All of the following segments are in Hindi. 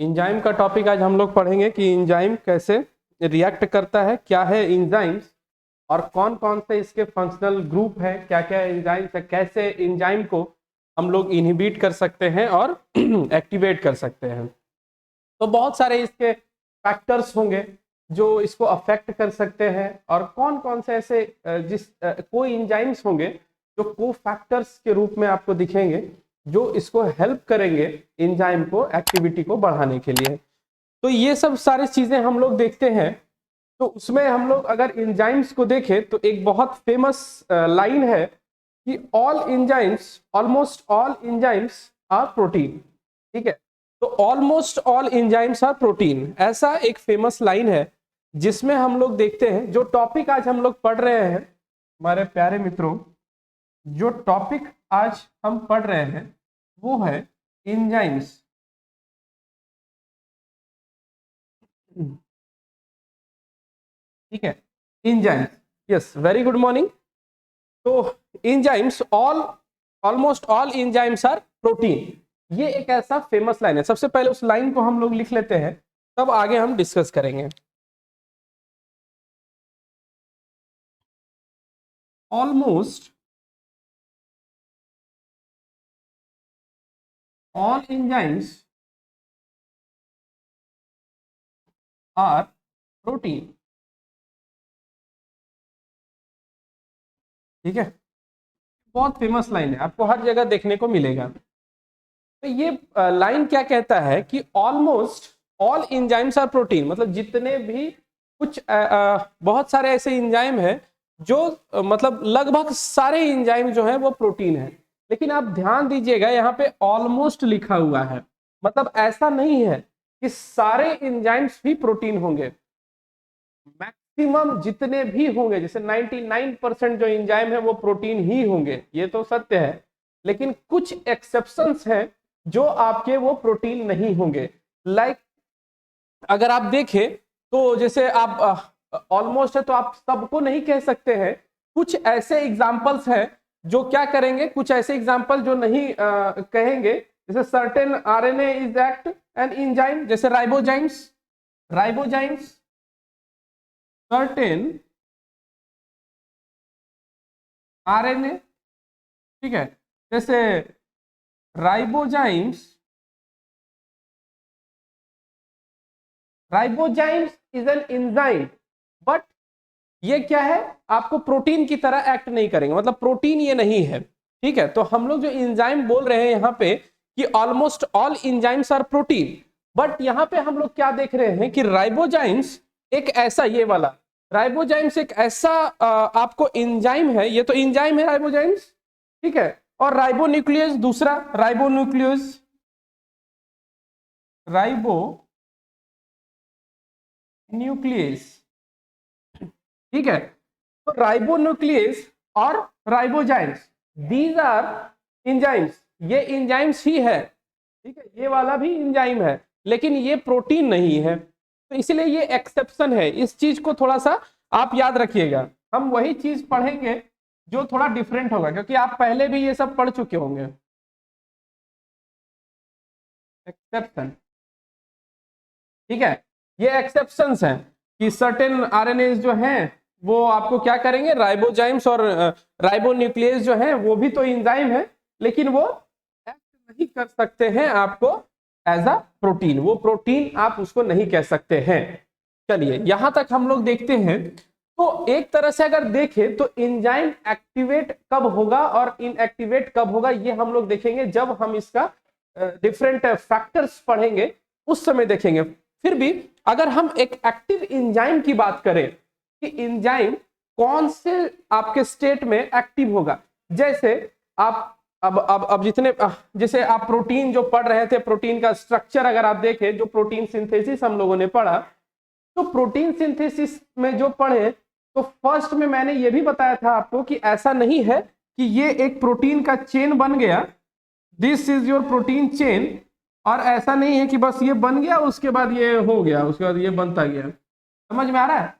एंजाइम का टॉपिक आज हम लोग पढ़ेंगे कि एंजाइम कैसे रिएक्ट करता है, क्या है एंजाइम्स और कौन कौन से इसके फंक्शनल ग्रुप है, क्या क्या एंजाइम्स है, कैसे एंजाइम को हम लोग इनहिबिट कर सकते हैं और एक्टिवेट कर सकते हैं। तो बहुत सारे इसके फैक्टर्स होंगे जो इसको अफेक्ट कर सकते हैं और कौन कौन से ऐसे कोई एंजाइम्स होंगे जो को फैक्टर्स के रूप में आपको दिखेंगे जो इसको हेल्प करेंगे एंजाइम को एक्टिविटी को बढ़ाने के लिए। तो ये सब सारी चीजें हम लोग देखते हैं। तो उसमें हम लोग अगर एंजाइम्स को देखें तो एक बहुत फेमस लाइन है कि all enzymes almost all enzymes are protein. ठीक है, तो almost all enzymes are protein, ऐसा एक फेमस लाइन है जिसमें हम लोग देखते हैं जो टॉपिक आज हम लोग पढ़ रहे हैं। हमारे प्यारे मित्रों, जो टॉपिक आज हम पढ़ रहे हैं वो है एंजाइम्स। ठीक है, enzymes, yes, very good morning. तो enzymes almost all enzymes are protein, ये एक ऐसा फेमस लाइन है। सबसे पहले उस लाइन को हम लोग लिख लेते हैं, तब आगे हम डिस्कस करेंगे। Almost all enzymes are protein. ठीक है, बहुत फेमस लाइन है, आपको हर जगह देखने को मिलेगा। तो ये लाइन क्या कहता है कि almost all enzymes are protein, मतलब जितने भी कुछ बहुत सारे ऐसे एंजाइम हैं जो मतलब लगभग सारे एंजाइम जो है वो प्रोटीन है। लेकिन आप ध्यान दीजिएगा, यहाँ पे ऑलमोस्ट लिखा हुआ है, मतलब ऐसा नहीं है कि सारे एंजाइम्स भी प्रोटीन होंगे। मैक्सिमम जितने भी होंगे, जैसे 99% जो एंजाइम है वो प्रोटीन ही होंगे, ये तो सत्य है। लेकिन कुछ एक्सेप्शंस हैं जो आपके वो प्रोटीन नहीं होंगे। लाइक अगर आप देखें तो जैसे आप ऑलमोस्ट है तो आप सबको नहीं कह सकते हैं। कुछ ऐसे एग्जाम्पल्स हैं जो क्या करेंगे, कुछ ऐसे एग्जाम्पल जो नहीं कहेंगे, जैसे certain RNA is act an enzyme, जैसे राइबोजाइम्स सर्टेन आरएनए। ठीक है, जैसे ribozymes is an enzyme, but ये क्या है, आपको प्रोटीन की तरह एक्ट नहीं करेंगे, मतलब प्रोटीन ये नहीं है। ठीक है, तो हम लोग जो एंजाइम बोल रहे हैं यहाँ पे कि almost all enzymes are protein, but यहाँ पे हम लोग क्या देख रहे हैं कि राइबोजाइम्स एक ऐसा, ये वाला राइबोजाइम्स एक ऐसा आपको एंजाइम है, ये तो एंजाइम है राइबोजाइम्स। ठीक है, और राइबोन्यूक्लियस दूसरा, राइबोन्यूक्लियस ठीक है, तो राइबोन्यूक्लियस और राइबोजाइम्स, दीज आर एंजाइम्स, ये एंजाइम्स ही है। ठीक है, ये वाला भी एंजाइम है लेकिन ये प्रोटीन नहीं है, तो इसलिए ये एक्सेप्शन है। इस चीज को थोड़ा सा आप याद रखिएगा। हम वही चीज पढ़ेंगे जो थोड़ा डिफरेंट होगा, क्योंकि आप पहले भी ये सब पढ़ चुके होंगे। एक्सेप्शन, ठीक है, ये एक्सेप्शंस हैं कि सर्टेन आरएनए जो हैं वो आपको क्या करेंगे, राइबोजाइम्स और राइबोन्यूक्लियस जो हैं वो भी तो एंजाइम है, लेकिन वो एक्ट नहीं कर सकते हैं आपको एज अ प्रोटीन, वो प्रोटीन आप उसको नहीं कह सकते हैं। चलिए यहां तक हम लोग देखते हैं। तो एक तरह से अगर देखें तो एंजाइम एक्टिवेट कब होगा और इनएक्टिवेट कब होगा, ये हम लोग देखेंगे जब हम इसका डिफरेंट फैक्टर्स पढ़ेंगे, उस समय देखेंगे। फिर भी अगर हम एक एक्टिव एंजाइम की बात करें कि एंजाइम कौन से आपके स्टेट में एक्टिव होगा, जैसे आप अब जितने जैसे आप प्रोटीन जो पढ़ रहे थे, प्रोटीन का स्ट्रक्चर अगर आप देखें, जो प्रोटीन सिंथेसिस हम लोगों ने पढ़ा, तो प्रोटीन सिंथेसिस में जो पढ़े तो फर्स्ट में मैंने ये भी बताया था आपको कि ऐसा नहीं है कि ये एक प्रोटीन का चेन बन गया, this is your protein chain, और ऐसा नहीं है कि बस ये बन गया उसके बाद ये हो गया, उसके बाद ये बनता गया। समझ में आ रहा है?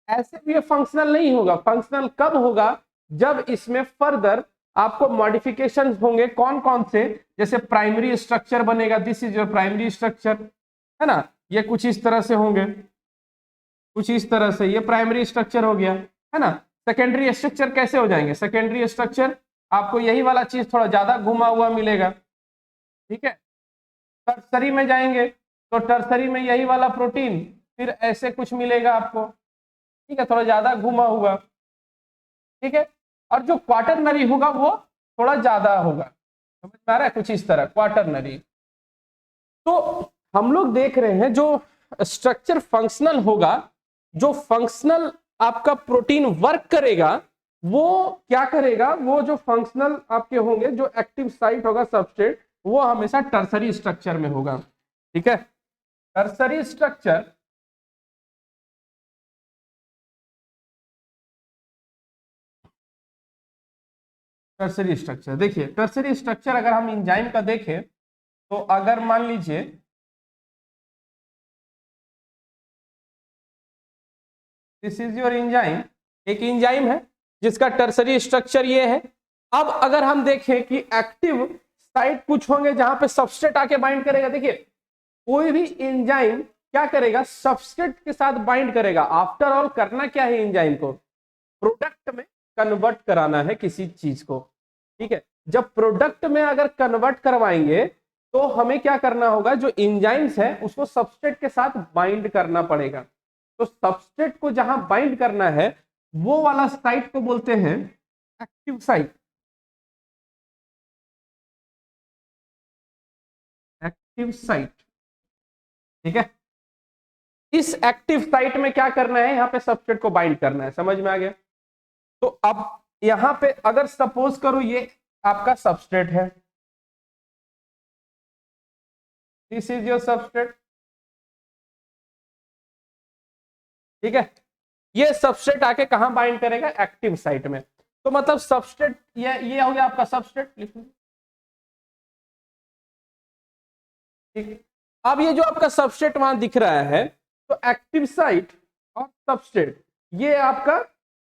ऐसे भी ये फंक्शनल नहीं होगा। फंक्शनल कब होगा, जब इसमें फर्दर आपको मॉडिफिकेशन होंगे। कौन कौन से, जैसे प्राइमरी स्ट्रक्चर बनेगा, this is your primary structure, है ना, ये कुछ इस तरह से होंगे, कुछ इस तरह से, ये प्राइमरी स्ट्रक्चर हो गया, है ना। सेकेंडरी स्ट्रक्चर कैसे हो जाएंगे, सेकेंडरी स्ट्रक्चर आपको यही वाला चीज थोड़ा ज्यादा घुमा हुआ मिलेगा, ठीक है। टर्सरी में जाएंगे तो टर्सरी में यही वाला प्रोटीन फिर ऐसे कुछ मिलेगा आपको, ठीक है, थोड़ा ज्यादा घुमा हुआ, ठीक है। और जो क्वाटरनरी होगा वो थोड़ा ज्यादा होगा, समझ में आ रहा है, कुछ इस तरह क्वाटरनरी। तो हम लोग देख रहे हैं जो स्ट्रक्चर फंक्शनल होगा, जो फंक्शनल आपका प्रोटीन वर्क करेगा, वो क्या करेगा, वो जो फंक्शनल आपके होंगे, जो एक्टिव साइट होगा सबस्ट्रेट, वो हमेशा टर्सरी स्ट्रक्चर में होगा, ठीक है। टर्सरी स्ट्रक्चर टर्सरी स्ट्रक्चर देखिए, टर्सरी स्ट्रक्चर अगर हम इंजाइम का देखें तो अगर मान लीजिए दिस इज योर इंजाइम, एक इंजाइम है जिसका टर्सरी स्ट्रक्चर ये है। अब अगर हम देखें कि एक्टिव साइट कुछ होंगे जहां पे सबस्ट्रेट आके बाइंड करेगा, देखिए कोई भी इंजाइम क्या करेगा, सबस्ट्रेट के साथ बाइंड करेगा। आफ्टर ऑल करना क्या है, इंजाइम को प्रोडक्ट में कन्वर्ट कराना है किसी चीज को, ठीक है। जब प्रोडक्ट में अगर कन्वर्ट करवाएंगे तो हमें क्या करना होगा, जो इंजाइम्स है उसको सबस्ट्रेट के साथ बाइंड करना पड़ेगा। तो सबस्ट्रेट को जहां बाइंड करना है वो वाला साइट को बोलते हैं एक्टिव साइट, एक्टिव साइट, ठीक है। इस एक्टिव साइट में क्या करना है, यहाँ पे सबस्ट्रेट को बाइंड करना है, समझ में आ गया। तो अब यहां पे अगर सपोज करो ये आपका सबस्ट्रेट है, दिस इज योर सबस्ट्रेट, ठीक है। ये सबस्ट्रेट आके कहां बाइंड करेगा, एक्टिव साइट में। तो मतलब सबस्ट्रेट ये हो गया आपका सबस्ट्रेट, लिख लो, ठीक। अब ये जो आपका सबस्ट्रेट वहां दिख रहा है, तो एक्टिव साइट और सबस्ट्रेट ये आपका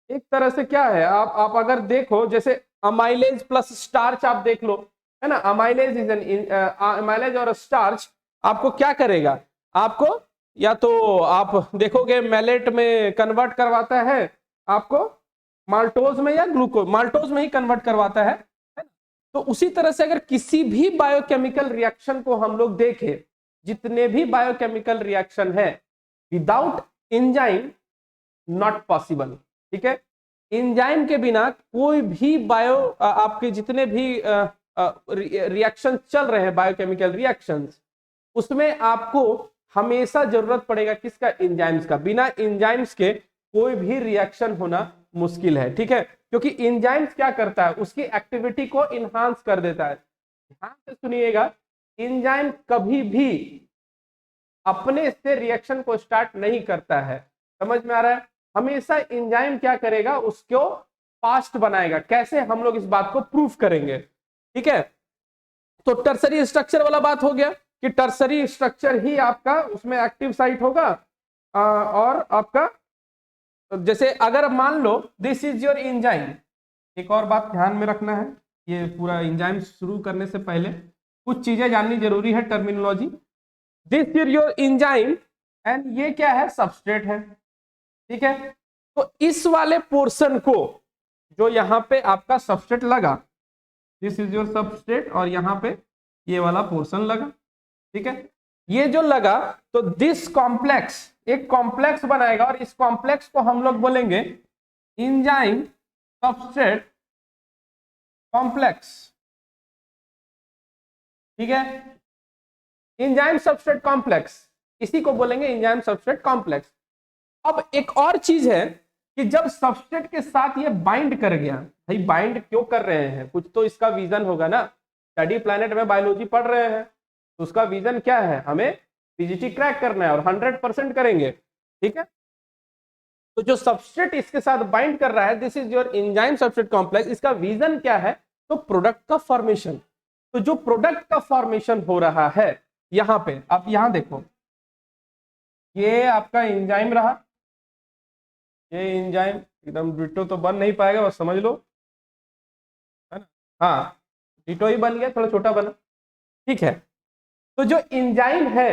एक तरह से क्या है, आप अगर देखो जैसे अमाइलेज प्लस स्टार्च आप देख लो, है ना। अमाइलेज इज एन अमाइलेज और स्टार्च आपको क्या करेगा, आपको या तो आप देखोगे मैलेट में कन्वर्ट करवाता है आपको, माल्टोज में या ग्लूकोज, माल्टोज में ही कन्वर्ट करवाता है ना? तो उसी तरह से अगर किसी भी बायोकेमिकल रिएक्शन को हम लोग देखें, जितने भी बायोकेमिकल रिएक्शन है विदाउट एंजाइम नॉट पॉसिबल, ठीक है। एंजाइम के बिना कोई भी आपके जितने भी रिएक्शन चल रहे हैं, बायोकेमिकल रिएक्शंस, उसमें आपको हमेशा जरूरत पड़ेगा किसका, एंजाइम्स का। बिना एंजाइम्स के कोई भी रिएक्शन होना मुश्किल है, ठीक है। क्योंकि एंजाइम्स क्या करता है, उसकी एक्टिविटी को इनहांस कर देता है। ध्यान से सुनिएगा, एंजाइम कभी भी अपने से रिएक्शन को स्टार्ट नहीं करता है, समझ में आ रहा है। हमेशा एंजाइम क्या करेगा, उसको फास्ट बनाएगा। कैसे, हम लोग इस बात को प्रूफ करेंगे, ठीक है। तो टर्सरी स्ट्रक्चर वाला बात हो गया कि टर्सरी स्ट्रक्चर ही आपका उसमें एक्टिव साइट होगा। और आपका जैसे अगर मान लो दिस इज योर एंजाइम, एक और बात ध्यान में रखना है, ये पूरा एंजाइम शुरू करने से पहले कुछ चीजें जाननी जरूरी है, terminology. This is your enzyme and ये क्या है, सबस्ट्रेट है, ठीक है। तो इस वाले पोर्शन को जो यहाँ पे आपका सबस्ट्रेट लगा, दिस इज योर सबस्ट्रेट, और यहाँ पे ये वाला पोर्शन लगा, ठीक है। ये जो लगा तो दिस कॉम्प्लेक्स एक कॉम्प्लेक्स बनाएगा, और इस कॉम्प्लेक्स को हम लोग बोलेंगे एंजाइम सबस्ट्रेट कॉम्प्लेक्स, ठीक है। एंजाइम सबस्ट्रेट कॉम्प्लेक्स, इसी को बोलेंगे एंजाइम सबस्ट्रेट कॉम्प्लेक्स। अब एक और चीज है कि जब सबस्ट्रेट के साथ ये बाइंड कर गया, भाई बाइंड क्यों कर रहे हैं, कुछ तो इसका विजन होगा ना। स्टडी प्लैनेट में बायोलॉजी पढ़ रहे हैं तो उसका विजन क्या है, हमें पीजीटी क्रैक करना है और 100% करेंगे, ठीक है। तो जो सबस्ट्रेट इसके साथ बाइंड कर रहा है, this is your enzyme substrate complex, इसका विजन क्या है, तो प्रोडक्ट का फॉर्मेशन। तो जो प्रोडक्ट का फॉर्मेशन हो रहा है यहां पे, आप यहां देखो, ये आपका एंजाइम रहा, ये एंजाइम एकदम डिटो तो बन नहीं पाएगा, बस समझ लो, है ना। हाँ, डिटो ही बन गया, थोड़ा छोटा बना, ठीक है। तो जो एंजाइम है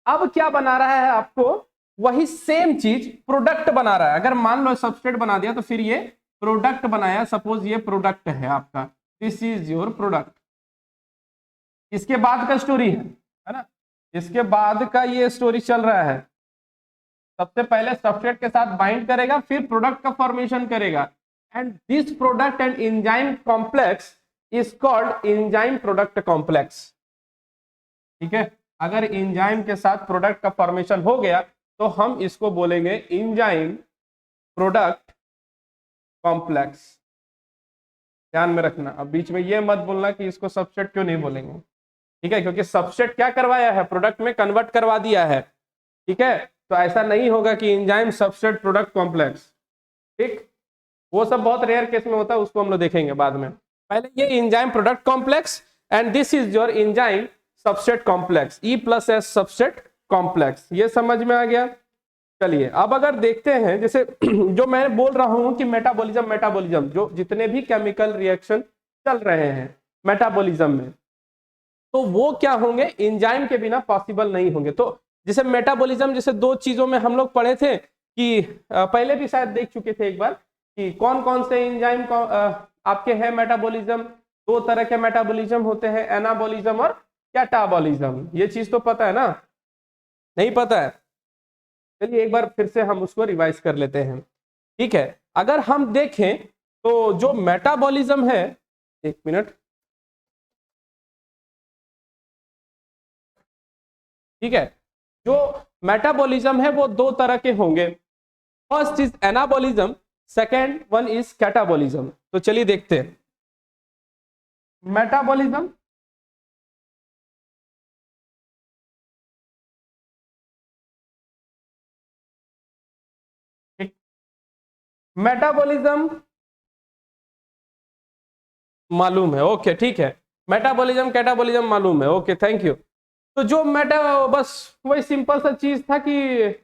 अब क्या बना रहा है, आपको वही सेम चीज प्रोडक्ट बना रहा है। अगर मान लो सबस्ट्रेट बना दिया तो फिर ये प्रोडक्ट बनाया, सपोज ये प्रोडक्ट है आपका, दिस इज योर प्रोडक्ट। इसके बाद का स्टोरी है ना, इसके बाद का ये स्टोरी चल रहा है। सबसे पहले सबस्ट्रेट के साथ बाइंड करेगा, फिर प्रोडक्ट का फॉर्मेशन करेगा, and this product and enzyme complex is called enzyme product complex. ठीक है, अगर एंजाइम के साथ प्रोडक्ट का फॉर्मेशन हो गया तो हम इसको बोलेंगे एंजाइम प्रोडक्ट कॉम्प्लेक्स। ध्यान में रखना, अब बीच में ये मत बोलना कि इसको सबस्ट्रेट क्यों नहीं बोलेंगे, ठीक है, क्योंकि सबस्ट्रेट क्या करवाया है, प्रोडक्ट में कन्वर्ट करवा दिया है। ठीक है, तो ऐसा नहीं होगा कि एंजाइम सबस्ट्रेट प्रोडक्ट कॉम्प्लेक्स। ठीक, वो सब बहुत रेयर केस में होता है, उसको हम लोग देखेंगे बाद में। पहले ये enzyme product complex and this is your enzyme substrate complex, E+S substrate complex. ये समझ में आ गया। चलिए अब अगर देखते हैं, जैसे जो मैं बोल रहा हूं कि मेटाबॉलिज्म जो जितने भी केमिकल रिएक्शन चल रहे हैं मेटाबॉलिज्म में, तो वो क्या होंगे, एंजाइम के बिना पॉसिबल नहीं होंगे। तो जैसे मेटाबॉलिज्म, जैसे दो चीजों में हम लोग पढ़े थे कि पहले भी शायद देख चुके थे एक बार कि कौन कौन से एंजाइम आपके हैं मेटाबॉलिज्म। दो तरह के मेटाबॉलिज्म होते हैं, एनाबॉलिज्म और कैटाबॉलिज्म। ये चीज तो पता है ना, नहीं पता है? चलिए एक बार फिर से हम उसको रिवाइज कर लेते हैं। ठीक है, अगर हम देखें तो जो मेटाबॉलिज्म है, एक मिनट, ठीक है, जो मेटाबॉलिज्म है वो दो तरह के होंगे। First is anabolism, second one is catabolism. तो चलिए देखते हैं मेटाबॉलिज्म। मेटाबॉलिज्म मालूम है, ओके ठीक है, मेटाबॉलिज्म कैटाबॉलिज्म मालूम है, ओके थैंक यू। तो जो बस वही सिंपल सा चीज था कि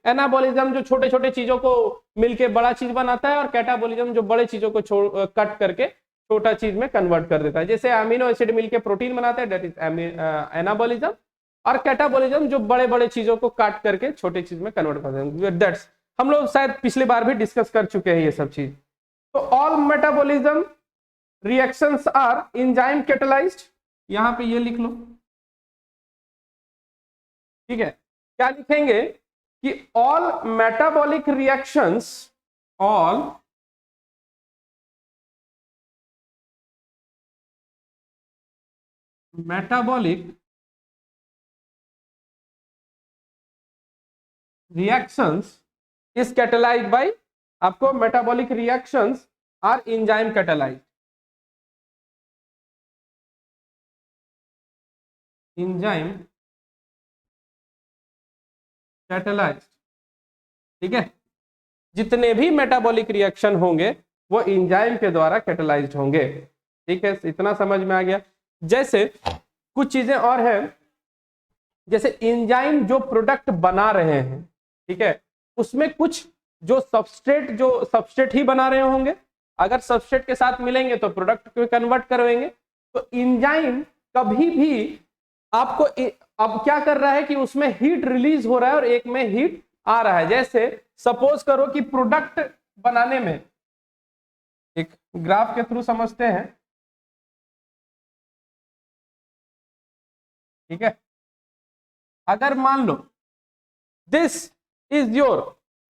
एनाबॉलिज्म जो छोटे छोटे चीजों को मिलके बड़ा चीज बनाता है, और कैटाबॉलिज्म जो बड़े चीजों को कट करके छोटा चीज में कन्वर्ट कर देता है। जैसे अमीनो एसिड मिलके प्रोटीन बनाता है, दैट इज एनाबॉलिज्म, और कैटाबॉलिज्म जो बड़े बड़े चीजों को काट करके छोटे चीज में कन्वर्ट कर देते हैं। दैट्स, हम लोग शायद पिछली बार भी डिस्कस कर चुके हैं ये सब चीज। तो all metabolism reactions are enzyme catalysed, यहां पे ये लिख लो। ठीक है, क्या लिखेंगे कि all metabolic reactions, all metabolic reactions is catalysed by, आपको metabolic reactions are enzyme catalysed, enzyme catalysed. ठीक है, जितने भी मेटाबॉलिक रिएक्शन होंगे वो एंजाइम के द्वारा कैटलाइज्ड होंगे। ठीक है, इतना समझ में आ गया। जैसे कुछ चीजें और है, जैसे एंजाइम जो प्रोडक्ट बना रहे हैं, ठीक है, उसमें कुछ जो सबस्ट्रेट ही बना रहे होंगे, अगर सबस्ट्रेट के साथ मिलेंगे तो प्रोडक्ट को कन्वर्ट करेंगे। तो एंजाइम कभी भी आपको अब क्या कर रहा है कि उसमें हीट रिलीज हो रहा है और एक में हीट आ रहा है। जैसे सपोज करो कि प्रोडक्ट बनाने में, एक ग्राफ के थ्रू समझते हैं, ठीक है, अगर मान लो this is your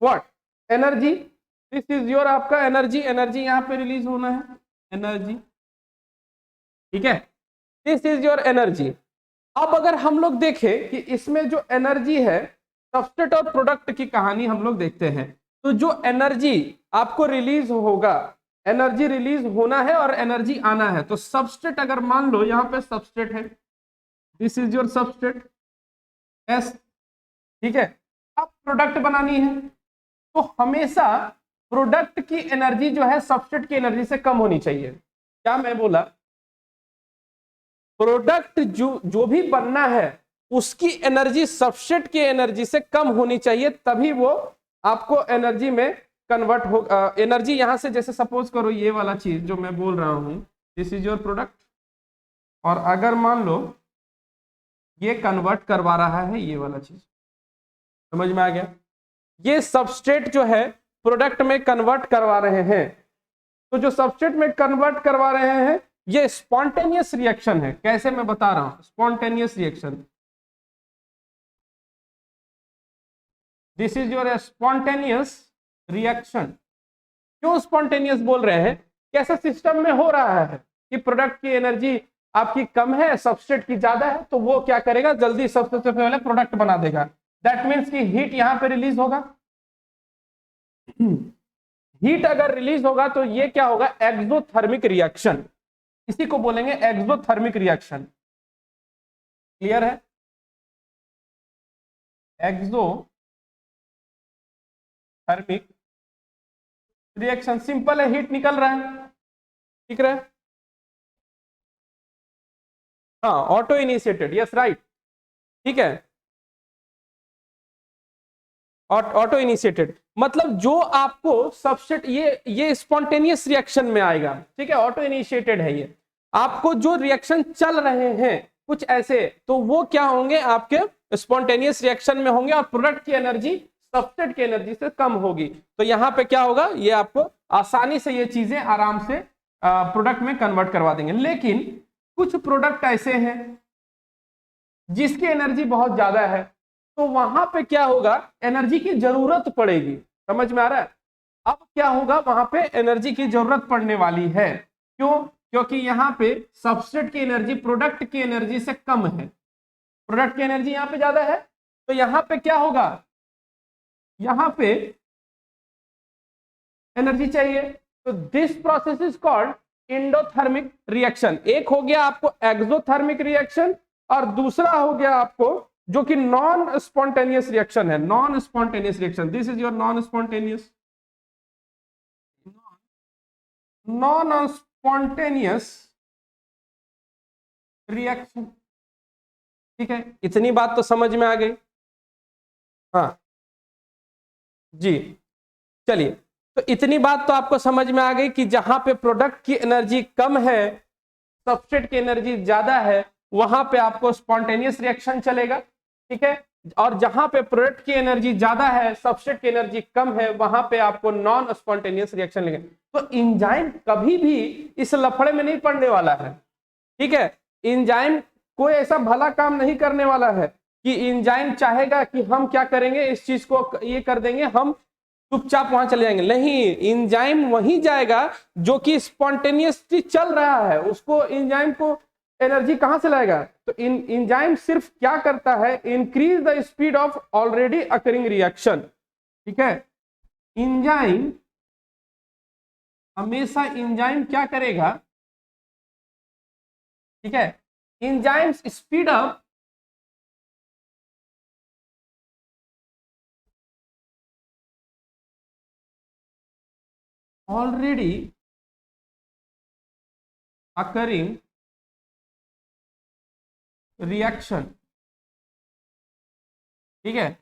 what, energy, this is your आपका एनर्जी, एनर्जी यहां पे रिलीज होना है, एनर्जी, ठीक है, दिस इज योर एनर्जी। अब अगर हम लोग देखें कि इसमें जो एनर्जी है, सबस्ट्रेट और प्रोडक्ट की कहानी हम लोग देखते हैं, तो जो एनर्जी आपको रिलीज होगा, एनर्जी रिलीज होना है और एनर्जी आना है। तो सबस्ट्रेट अगर मान लो यहां पे सबस्ट्रेट है, this is your substrate S, ठीक है, अब प्रोडक्ट बनानी है तो हमेशा प्रोडक्ट की एनर्जी जो है सबस्ट्रेट की एनर्जी से कम होनी चाहिए। क्या मैं बोला, प्रोडक्ट जो भी बनना है उसकी एनर्जी सबस्ट्रेट की एनर्जी से कम होनी चाहिए, तभी वो आपको एनर्जी में कन्वर्ट हो। एनर्जी यहां से, जैसे सपोज करो ये वाला चीज जो मैं बोल रहा हूं, दिस इज योर प्रोडक्ट, और अगर मान लो ये कन्वर्ट करवा रहा है ये वाला चीज, समझ में आ गया? ये सबस्ट्रेट जो है प्रोडक्ट में कन्वर्ट करवा रहे हैं। तो जो सबस्ट्रेट में कन्वर्ट करवा रहे हैं ये स्पॉन्टेनियस रिएक्शन है। कैसे, मैं बता रहा हूं, spontaneous reaction, this is your spontaneous reaction. क्यों स्पॉन्टेनियस बोल रहे हैं? कैसा सिस्टम में हो रहा है कि प्रोडक्ट की एनर्जी आपकी कम है, सबस्ट्रेट की ज्यादा है, तो वो क्या करेगा, जल्दी सबसे पहले प्रोडक्ट बना देगा। दैट मीन्स कि हीट यहां पे रिलीज होगा। हीट अगर रिलीज होगा तो ये क्या होगा, एक्सोथर्मिक रिएक्शन, इसी को बोलेंगे एक्सोथर्मिक रिएक्शन। क्लियर है? एक्सोथर्मिक रिएक्शन सिंपल है, हीट निकल रहा है, ठीक है? हाँ, ऑटो इनिशिएटेड, यस राइट, ठीक है, ऑटो इनिशिएटेड मतलब जो आपको सबस्ट्रेट, ये स्पॉन्टेनियस रिएक्शन में आएगा, ठीक है, ऑटो इनिशिएटेड है ये। आपको जो रिएक्शन चल रहे हैं कुछ ऐसे, तो वो क्या होंगे, आपके स्पॉन्टेनियस रिएक्शन में होंगे और प्रोडक्ट की एनर्जी सबस्ट्रेट की एनर्जी से कम होगी। तो यहाँ पे क्या होगा, ये आपको आसानी से ये चीजें आराम से प्रोडक्ट में कन्वर्ट करवा देंगे। लेकिन कुछ प्रोडक्ट ऐसे हैं जिसकी एनर्जी बहुत ज्यादा है, तो वहां पे क्या होगा, एनर्जी की जरूरत पड़ेगी। समझ में आ रहा है? अब क्या होगा, वहां पे एनर्जी की जरूरत पड़ने वाली है। क्यों? क्योंकि यहाँ पे सबस्ट्रेट की एनर्जी प्रोडक्ट की एनर्जी से कम है, प्रोडक्ट की एनर्जी यहाँ पे ज्यादा है। तो यहाँ पे क्या होगा, यहाँ पे एनर्जी चाहिए। तो this process is called endothermic reaction. एक हो गया आपको एक्सोथर्मिक रिएक्शन और दूसरा हो गया आपको जो कि नॉन स्पॉन्टेनियस रिएक्शन है, non spontaneous reaction. This is your non spontaneous, non spontaneous reaction, ठीक है? इतनी बात तो समझ में आ गई? हाँ जी, चलिए, तो इतनी बात तो आपको समझ में आ गई कि जहां पे प्रोडक्ट की एनर्जी कम है, सबस्ट्रेट की एनर्जी ज्यादा है, वहां पे आपको स्पॉन्टेनियस रिएक्शन चलेगा, ठीक है? और जहां पे प्रोडक्ट की एनर्जी ज्यादा है, सबस्ट्रेट की एनर्जी कम है, वहां पे आपको नॉन स्पॉन्टेनियस रिएक्शन लेंगे। तो एंजाइम कभी भी इस लफड़े में नहीं पड़ने वाला है, ठीक है? एंजाइम कोई ऐसा भला काम नहीं करने वाला है कि एंजाइम चाहेगा कि हम क्या करेंगे, इस चीज को ये कर देंगे, हम चुपचाप वहां चले जाएंगे। नहीं, एंजाइम वहीं जाएगा जो कि स्पॉन्टेनियसली चल रहा है, उसको एंजाइम को एनर्जी कहां से लाएगा? तो एंजाइम सिर्फ क्या करता है, increase the speed of already occurring reaction, ठीक है? एंजाइम हमेशा, एंजाइम क्या करेगा, ठीक है, enzyme speed up already occurring reaction, ठीक है?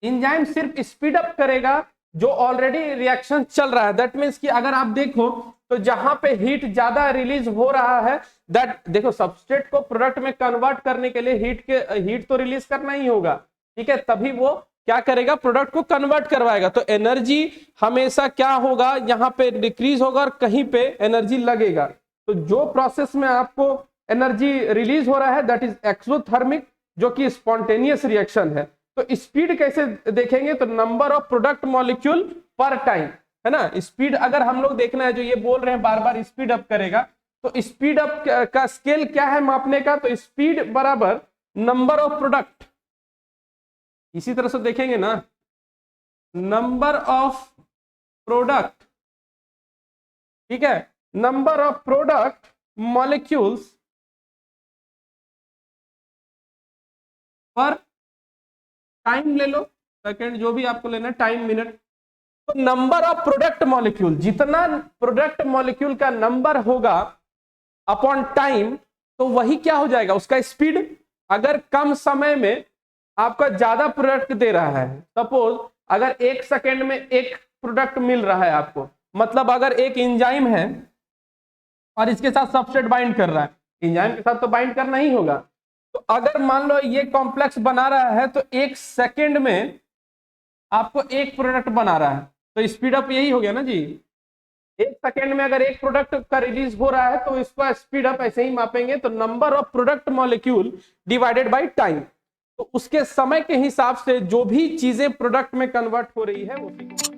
एंजाइम सिर्फ स्पीड अप करेगा जो ऑलरेडी रिएक्शन चल रहा है। दैट मीन्स कि अगर आप देखो तो जहां पे हीट ज्यादा रिलीज हो रहा है, दैट देखो सबस्ट्रेट को प्रोडक्ट में कन्वर्ट करने के लिए हीट तो रिलीज करना ही होगा, ठीक है? तभी वो क्या करेगा, प्रोडक्ट को कन्वर्ट करवाएगा। तो एनर्जी हमेशा क्या होगा, यहाँ पे डिक्रीज होगा और कहीं पे एनर्जी लगेगा। तो जो प्रोसेस में आपको एनर्जी रिलीज हो रहा है दैट इज एक्सोथर्मिक, जो कि स्पॉन्टेनियस रिएक्शन है। तो स्पीड कैसे देखेंगे, तो नंबर ऑफ प्रोडक्ट मॉलिक्यूल पर टाइम, है ना? स्पीड अगर हम लोग देखना है, जो ये बोल रहे हैं बार बार स्पीड अप करेगा, तो स्पीड अप का स्केल क्या है मापने का, तो स्पीड बराबर नंबर ऑफ प्रोडक्ट, इसी तरह से देखेंगे ना, नंबर ऑफ प्रोडक्ट, ठीक है, नंबर ऑफ प्रोडक्ट मॉलिक्यूल्स पर टाइम ले लो, सेकेंड, जो भी आपको लेना है, टाइम मिनट। तो नंबर ऑफ प्रोडक्ट मॉलिक्यूल, जितना प्रोडक्ट मॉलिक्यूल का नंबर होगा अपॉन टाइम, तो वही क्या हो जाएगा, उसका स्पीड। अगर कम समय में आपका ज्यादा प्रोडक्ट दे रहा है, सपोज अगर 1 सेकेंड में एक प्रोडक्ट मिल रहा है आपको, मतलब अगर एक एंजाइम है और इसके साथ सबस्ट्रेट बाइंड कर रहा है, एंजाइम के साथ तो बाइंड करना ही होगा। तो अगर मान लो ये कॉम्प्लेक्स बना रहा है, तो 1 सेकेंड में आपको एक प्रोडक्ट बना रहा है, तो स्पीड अप यही हो गया ना जी। 1 सेकेंड में अगर एक प्रोडक्ट का रिलीज हो रहा है तो इसका स्पीड अप ऐसे ही मापेंगे, तो number of product molecule divided by time, तो उसके समय के हिसाब से जो भी चीजें प्रोडक्ट में कन्वर्ट हो रही है उसी को